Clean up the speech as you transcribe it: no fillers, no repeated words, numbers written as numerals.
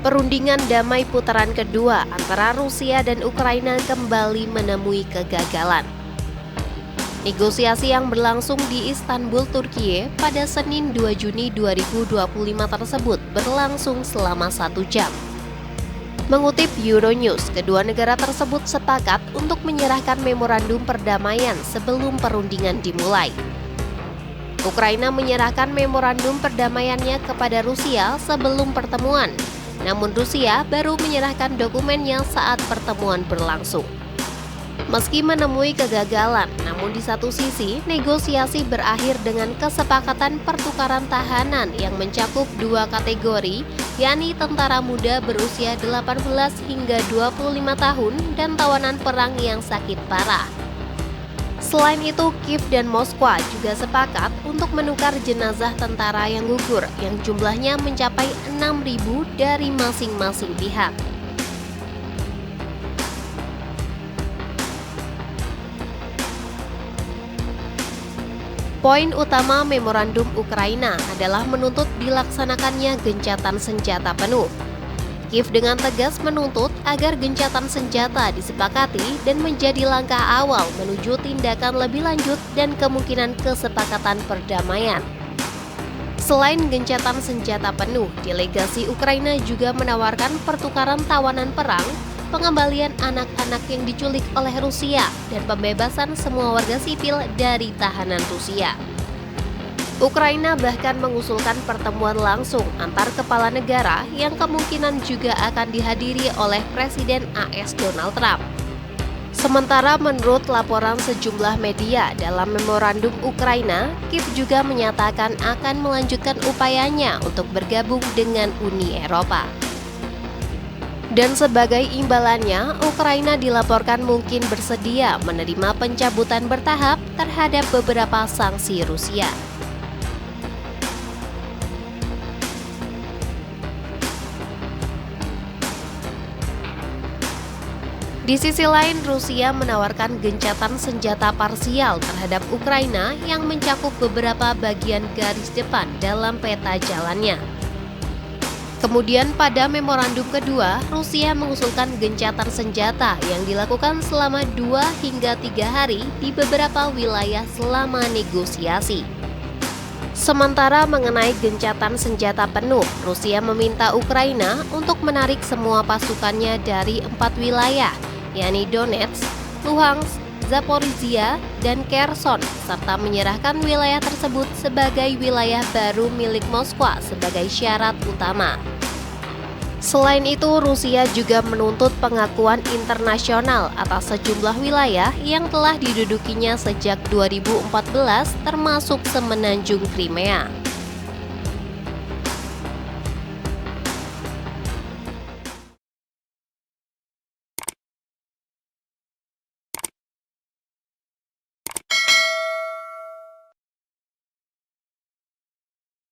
Perundingan damai putaran kedua antara Rusia dan Ukraina kembali menemui kegagalan. Negosiasi yang berlangsung di Istanbul, Turkiye pada Senin 2 Juni 2025 tersebut berlangsung selama 1 jam. Mengutip Euronews, kedua negara tersebut sepakat untuk menyerahkan memorandum perdamaian sebelum perundingan dimulai. Ukraina menyerahkan memorandum perdamaiannya kepada Rusia sebelum pertemuan, namun Rusia baru menyerahkan dokumennya saat pertemuan berlangsung. Meski menemui kegagalan, namun di satu sisi negosiasi berakhir dengan kesepakatan pertukaran tahanan yang mencakup 2 kategori, yakni tentara muda berusia 18 hingga 25 tahun dan tawanan perang yang sakit parah. Selain itu, Kiev dan Moskwa juga sepakat untuk menukar jenazah tentara yang gugur yang jumlahnya mencapai 6.000 dari masing-masing pihak. Poin utama memorandum Ukraina adalah menuntut dilaksanakannya gencatan senjata penuh. Kiev dengan tegas menuntut agar gencatan senjata disepakati dan menjadi langkah awal menuju tindakan lebih lanjut dan kemungkinan kesepakatan perdamaian. Selain gencatan senjata penuh, delegasi Ukraina juga menawarkan pertukaran tawanan perang, pengembalian anak-anak yang diculik oleh Rusia, dan pembebasan semua warga sipil dari tahanan Rusia. Ukraina bahkan mengusulkan pertemuan langsung antar kepala negara yang kemungkinan juga akan dihadiri oleh Presiden AS Donald Trump. Sementara menurut laporan sejumlah media dalam memorandum Ukraina, Kiev juga menyatakan akan melanjutkan upayanya untuk bergabung dengan Uni Eropa. Dan sebagai imbalannya, Ukraina dilaporkan mungkin bersedia menerima pencabutan bertahap terhadap beberapa sanksi Rusia. Di sisi lain, Rusia menawarkan gencatan senjata parsial terhadap Ukraina yang mencakup beberapa bagian garis depan dalam peta jalannya. Kemudian pada memorandum kedua, Rusia mengusulkan gencatan senjata yang dilakukan selama 2 hingga 3 hari di beberapa wilayah selama negosiasi. Sementara mengenai gencatan senjata penuh, Rusia meminta Ukraina untuk menarik semua pasukannya dari 4 wilayah, yakni Donetsk, Luhansk, Zaporizhia, dan Kherson, serta menyerahkan wilayah tersebut sebagai wilayah baru milik Moskwa sebagai syarat utama. Selain itu, Rusia juga menuntut pengakuan internasional atas sejumlah wilayah yang telah didudukinya sejak 2014, termasuk semenanjung Crimea.